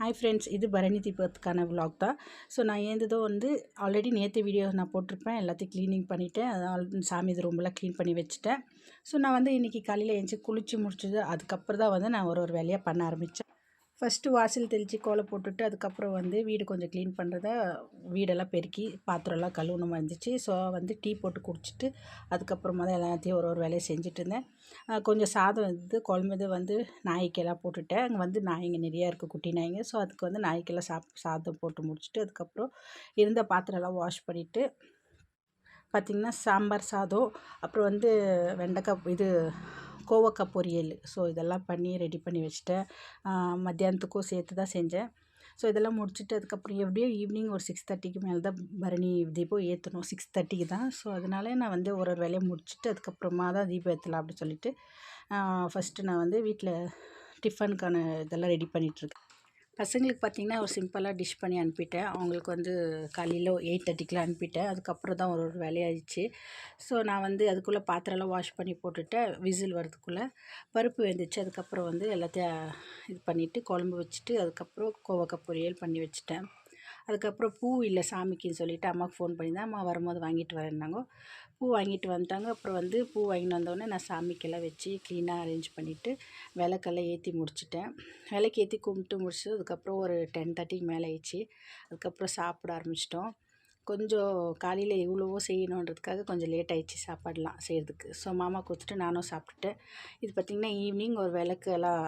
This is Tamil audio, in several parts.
ஹாய் ஃப்ரெண்ட்ஸ், இது பரணி தீபத்துக்கான விலாக் தான். ஸோ நான் ஏந்ததும் வந்து ஆல்ரெடி நேற்று வீடியோ நான் போட்டிருப்பேன். எல்லாத்தையும் க்ளீனிங் பண்ணிவிட்டேன். அதான் சாமி ரூமெல்லாம் க்ளீன் பண்ணி வச்சுட்டேன். ஸோ நான் வந்து இன்றைக்கி காலையில் எழுந்துச்சி குளித்து முடிச்சது அதுக்கப்புறம் தான் வந்து நான் ஒரு வேலையாக பண்ண ஆரம்பித்தேன். ஃபஸ்ட்டு வாசல் தெளித்து கோலம் போட்டுட்டு அதுக்கப்புறம் வந்து வீடு கொஞ்சம் க்ளீன் பண்ணுறத வீடெல்லாம் பெருக்கி பாத்திரம்லாம் கழுவணுமா இருந்துச்சு. ஸோ வந்து டீ போட்டு குடிச்சிட்டு அதுக்கப்புறமா தான் எல்லாத்தையும் ஒரு வேலையை செஞ்சுட்டு இருந்தேன். கொஞ்சம் சாதம் வந்து குழம்புது வந்து நாய்க்கெல்லாம் போட்டுவிட்டேன். அங்கே வந்து நாய்ங்க நிறையா இருக்குது, குட்டி நாய்ங்க. ஸோ அதுக்கு வந்து நாய்க்கெல்லாம் சாதம் போட்டு முடிச்சுட்டு அதுக்கப்புறம் இருந்த பாத்திரம்லாம் வாஷ் பண்ணிவிட்டு பார்த்திங்கன்னா சாம்பார் சாதம், அப்புறம் வந்து வெண்டைக்காய் இது கோவக்காய் பொரியல். ஸோ இதெல்லாம் பண்ணி ரெடி பண்ணி வச்சுட்டேன். மத்தியானத்துக்கும் சேர்த்து தான் செஞ்சேன். ஸோ இதெல்லாம் முடிச்சுட்டு அதுக்கப்புறம் எப்படியோ ஈவினிங் ஒரு 6:30க்கு மேலே தான் பரணி தீபம் ஏற்றணும். 6:30க்கு தான். ஸோ அதனால நான் வந்து ஒரு வேலையை முடிச்சுட்டு அதுக்கப்புறமா தான் தீபம் ஏற்றலாம் அப்படின்னு சொல்லிட்டு ஃபஸ்ட்டு நான் வந்து வீட்டில் டிஃபனுக்கான இதெல்லாம் ரெடி பண்ணிகிட்ருக்கேன். பசங்களுக்கு பார்த்திங்கன்னா ஒரு சிம்பிளாக டிஷ் பண்ணி அனுப்பிட்டேன். அவங்களுக்கு வந்து காலையில் 8:30க்குலாம் அனுப்பிட்டேன். அதுக்கப்புறம் தான் ஒரு வேலையாகிடுச்சு. ஸோ நான் வந்து அதுக்குள்ளே பாத்திரம்லாம் வாஷ் பண்ணி போட்டுவிட்டேன். விசில் வரதுக்குள்ளே பருப்பு வெந்துச்சு. அதுக்கப்புறம் வந்து எல்லாத்தையும் இது பண்ணிவிட்டு குழம்பு வச்சுட்டு அதுக்கப்புறம் கோவக்காய் பொரியல் பண்ணி வச்சுட்டேன். அதுக்கப்புறம் பூ இல்லை சாமிக்குன்னு சொல்லிவிட்டு அம்மாவுக்கு ஃபோன் பண்ணியிருந்தேன். அம்மா வரும்போது வாங்கிட்டு வரேன்னாங்க. பூ வாங்கிட்டு வந்துட்டாங்க. அப்புறம் வந்து பூ வாங்கிட்டு வந்தோடனே நான் சாமிக்கெல்லாம் வச்சு க்ளீனாக அரேஞ்ச் பண்ணிவிட்டு விளக்கெல்லாம் ஏற்றி முடிச்சிட்டேன். விளக்கு ஏற்றி கும்பிட்டு முடிச்சு அதுக்கப்புறம் ஒரு 10:30க்கு மேலே ஆயிடுச்சு. அதுக்கப்புறம் சாப்பிட ஆரம்பிச்சிட்டோம். கொஞ்சம் காலையில் எவ்வளவோ செய்யணுன்றதுக்காக கொஞ்சம் லேட் ஆகிடுச்சு சாப்பாடெலாம் செய்கிறதுக்கு. ஸோ மாமா கொடுத்துட்டு நானும் சாப்பிட்டுட்டேன். இது பார்த்திங்கன்னா ஈவினிங் ஒரு விளக்கு எல்லாம்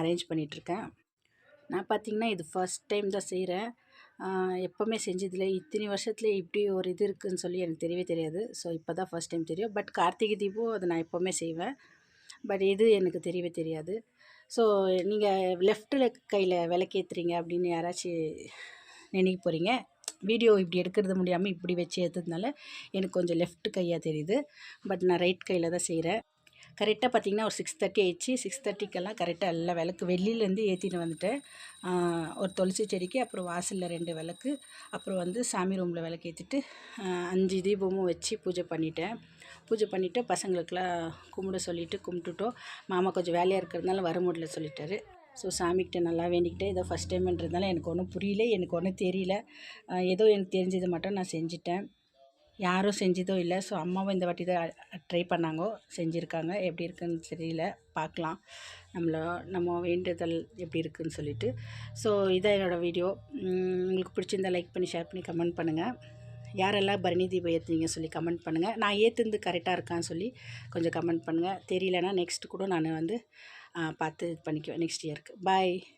அரேஞ்ச் பண்ணிகிட்ருக்கேன். நான் பார்த்திங்கன்னா இது ஃபஸ்ட் டைம் தான் செய்கிறேன். எப்போவுமே செஞ்சதில்லை. இத்தனை வருஷத்துல இப்படி ஒரு இது இருக்குதுன்னு சொல்லி எனக்கு தெரியவே தெரியாது. ஸோ இப்போ தான் ஃபஸ்ட் டைம் தெரியும். பட் கார்த்திகை தீபம் அதை நான் எப்போவுமே செய்வேன். பட் இது எனக்கு தெரியவே தெரியாது. ஸோ நீங்கள் லெஃப்ட்டில் கையில் விளக்கேற்றுறீங்க அப்படின்னு யாராச்சும் நினைக்க போகிறீங்க. வீடியோ இப்படி எடுக்கிறது முடியாமல் இப்படி வச்சு ஏற்றுறதுனால எனக்கு கொஞ்சம் லெஃப்ட் கையாக தெரியுது. பட் நான் ரைட் கையில் தான் செய்கிறேன். கரெக்டாக பார்த்திங்கன்னா ஒரு 6:30 ஆயிடுச்சு. 6:30க்கெல்லாம் கரெக்டாக எல்லா விளக்கு வெளியிலேருந்து ஏற்றிட்டு வந்துட்டேன். ஒரு துளசி செடிக்கு, அப்புறம் வாசலில் 2 விளக்கு, அப்புறம் வந்து சாமி ரூமில் விளக்கு ஏற்றிட்டு 5 தீபமும் வச்சு பூஜை பண்ணிட்டேன். பூஜை பண்ணிவிட்டு பசங்களுக்கெல்லாம் கும்பிட சொல்லிவிட்டு கும்பிட்டுட்டோம். மாமா கொஞ்சம் வேலையாக இருக்கிறதுனால வர முடியல சொல்லிட்டாரு. ஸோ சாமிக்கிட்ட நல்லா வேண்டிக்கிட்டேன். இதை ஃபஸ்ட் டைம்ன்றதுனால எனக்கு ஒன்றும் புரியல, எனக்கு ஒன்றும் தெரியல. ஏதோ எனக்கு தெரிஞ்சது மட்டும் நான் செஞ்சுட்டேன். யாரும் செஞ்சதோ இல்லை. ஸோ அம்மாவும் இந்த வாட்டி தான் ட்ரை பண்ணாங்க, செஞ்சுருக்காங்க. எப்படி இருக்குதுன்னு தெரியல, பார்க்கலாம் நம்ம வேண்டுதல் எப்படி இருக்குதுன்னு சொல்லிட்டு. ஸோ இதான் என்னோடய வீடியோ. உங்களுக்கு பிடிச்சிருந்தா லைக் பண்ணி ஷேர் பண்ணி கமெண்ட் பண்ணுங்கள். யாரெல்லாம் பரணி தீபம் ஏற்றுனீங்க சொல்லி கமெண்ட் பண்ணுங்கள். நான் ஏற்றுனது கரெக்டாக இருக்கான்னு சொல்லி கொஞ்சம் கமெண்ட் பண்ணுங்கள். தெரியலனா நெக்ஸ்ட்டு கூட நான் வந்து பார்த்து இது பண்ணிக்குவேன் நெக்ஸ்ட் இயருக்கு. பாய்.